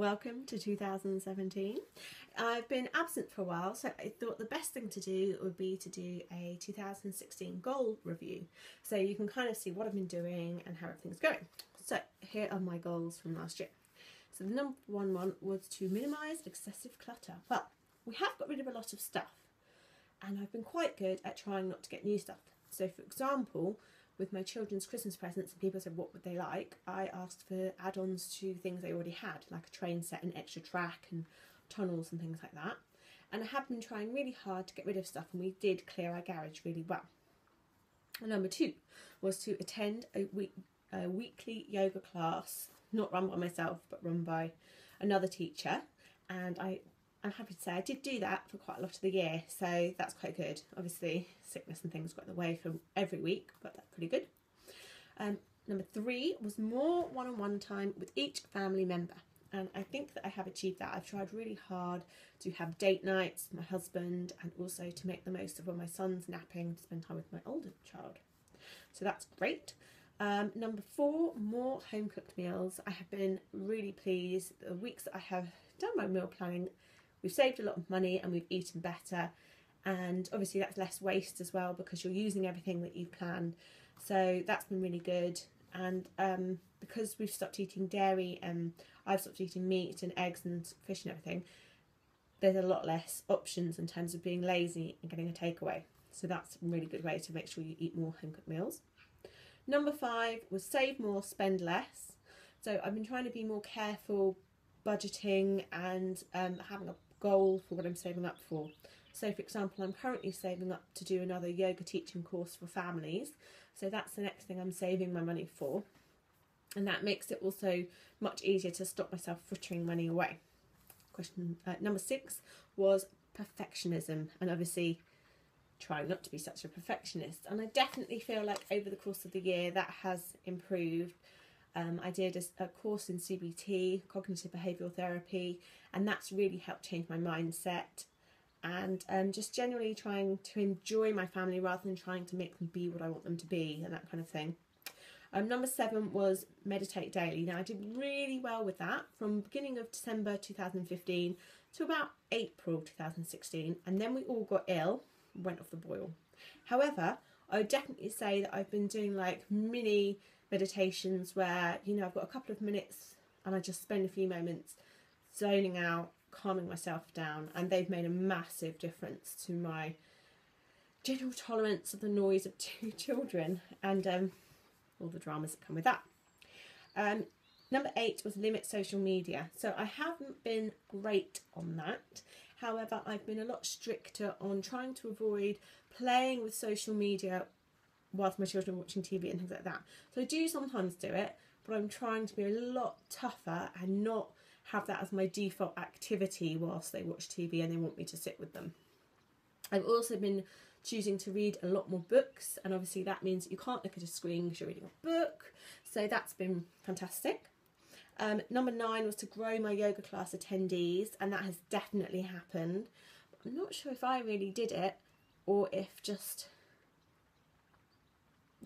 welcome to 2017. I've been absent for a while, so I thought the best thing to do would be to do a 2016 goal review, so you can kind of see what I've been doing and how everything's going. So here are my goals from last year. So the number one was to minimise excessive clutter. Well, we have got rid of a lot of stuff, and I've been quite good at trying not to get new stuff. So for example, with my children's Christmas presents, and people said what would they like, I asked for add-ons to things they already had, like a train set and extra track and tunnels and things like that. And I have been trying really hard to get rid of stuff, and we did clear our garage really well. And number 2 was to attend a weekly yoga class, not run by myself but run by another teacher, and I'm happy to say I did do that for quite a lot of the year, so that's quite good. Obviously sickness and things got in the way for every week, but that's pretty good. Number 3 was more one-on-one time with each family member, and I think that I have achieved that. I've tried really hard to have date nights with my husband, and also to make the most of when my son's napping, to spend time with my older child, so that's great. Number 4, more home cooked meals. I have been really pleased. The weeks that I have done my meal planning, we've saved a lot of money and we've eaten better, and obviously that's less waste as well because you're using everything that you've planned, so that's been really good. And because we've stopped eating dairy and I've stopped eating meat and eggs and fish and everything, there's a lot less options in terms of being lazy and getting a takeaway, so that's a really good way to make sure you eat more home cooked meals. Number 5 was save more, spend less. So I've been trying to be more careful budgeting and having a goal for what I'm saving up for. So for example, I'm currently saving up to do another yoga teaching course for families, so that's the next thing I'm saving my money for, and that makes it also much easier to stop myself frittering money away. Number 6 was perfectionism, and obviously trying not to be such a perfectionist, and I definitely feel like over the course of the year that has improved. I did a course in CBT, cognitive behavioural therapy, and that's really helped change my mindset, and just generally trying to enjoy my family rather than trying to make them be what I want them to be and that kind of thing. Number 7 was meditate daily. Now I did really well with that from beginning of December 2015 to about April 2016, and then we all got ill, went off the boil. However, I would definitely say that I've been doing like mini meditations where, you know, I've got a couple of minutes and I just spend a few moments zoning out, calming myself down, and they've made a massive difference to my general tolerance of the noise of 2 children and all the dramas that come with that. Number 8 was limit social media. So I haven't been great on that. However, I've been a lot stricter on trying to avoid playing with social media whilst my children are watching TV and things like that. So I do sometimes do it, but I'm trying to be a lot tougher and not have that as my default activity whilst they watch TV and they want me to sit with them. I've also been choosing to read a lot more books, and obviously that means that you can't look at a screen because you're reading a book, so that's been fantastic. Number 9 was to grow my yoga class attendees, and that has definitely happened. I'm not sure if I really did it or if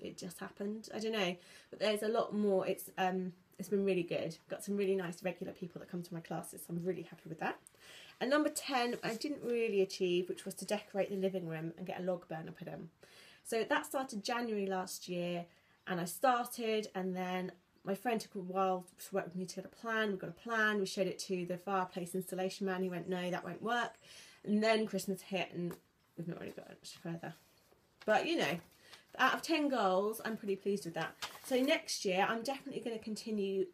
it just happened. I don't know, but there's a lot more. It's been really good. Got some really nice regular people that come to my classes, so I'm really happy with that. And number 10 I didn't really achieve, which was to decorate the living room and get a log burner put in. So that started January last year, and I started, and then my friend took a while to work with me to get a plan. We got a plan, we showed it to the fireplace installation man, he went, no, that won't work. And then Christmas hit and we've not really got much further. But you know, out of 10 goals, I'm pretty pleased with that. So next year, I'm definitely going to continue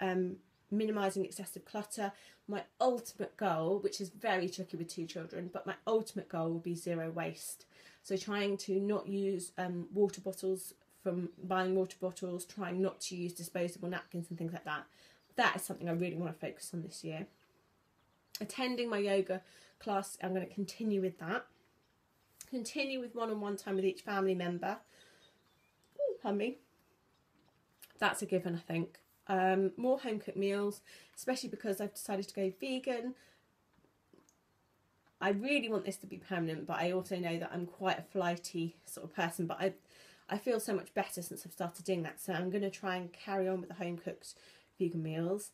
minimising excessive clutter. My ultimate goal, which is very tricky with 2 children, but my ultimate goal will be 0 waste. So trying to not use water bottles from buying water bottles, trying not to use disposable napkins and things like that. That is something I really want to focus on this year. Attending my yoga class, I'm going to continue with that. Continue with one-on-one time with each family member. Pardon me. That's a given, I think. More home cooked meals, especially because I've decided to go vegan. I really want this to be permanent, but I also know that I'm quite a flighty sort of person, but I feel so much better since I've started doing that, so I'm going to try and carry on with the home cooked vegan meals.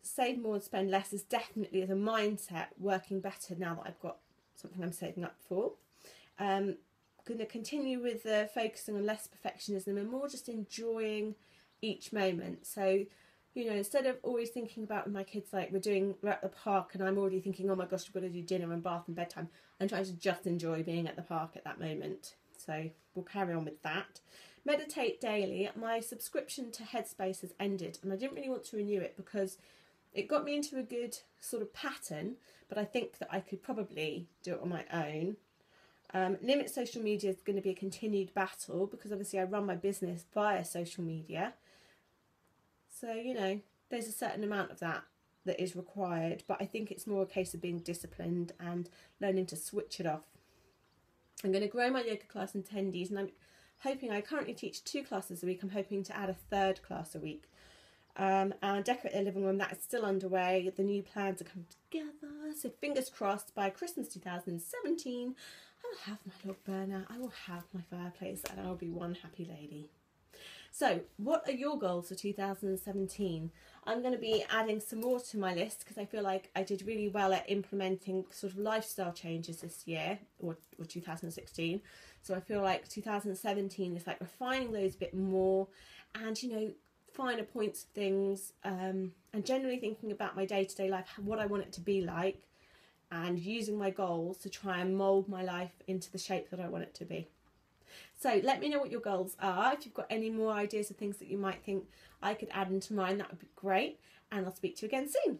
Save more and spend less is definitely, as a mindset, working better now that I've got something I'm saving up for. Going to continue with focusing on less perfectionism and more just enjoying each moment. So, you know, instead of always thinking about my kids, like we're at the park and I'm already thinking, oh my gosh, we've got to do dinner and bath and bedtime, I'm trying to just enjoy being at the park at that moment. So we'll carry on with that. Meditate daily. My subscription to Headspace has ended and I didn't really want to renew it because it got me into a good sort of pattern, but I think that I could probably do it on my own. Limit social media is going to be a continued battle because obviously I run my business via social media. So, you know, there's a certain amount of that is required, but I think it's more a case of being disciplined and learning to switch it off. I'm going to grow my yoga class attendees, and I'm hoping, I currently teach 2 classes a week, I'm hoping to add a 3rd class a week. And decorate the living room, that is still underway. The new plans are coming together, so fingers crossed by Christmas 2017 I will have my log burner, I will have my fireplace, and I'll be one happy lady. So what are your goals for 2017? I'm going to be adding some more to my list because I feel like I did really well at implementing sort of lifestyle changes this year, or 2016. So I feel like 2017 is like refining those a bit more and, you know, finer points of things, and generally thinking about my day-to-day life, what I want it to be like, and using my goals to try and mould my life into the shape that I want it to be. So let me know what your goals are. If you've got any more ideas of things that you might think I could add into mine, that would be great. And I'll speak to you again soon.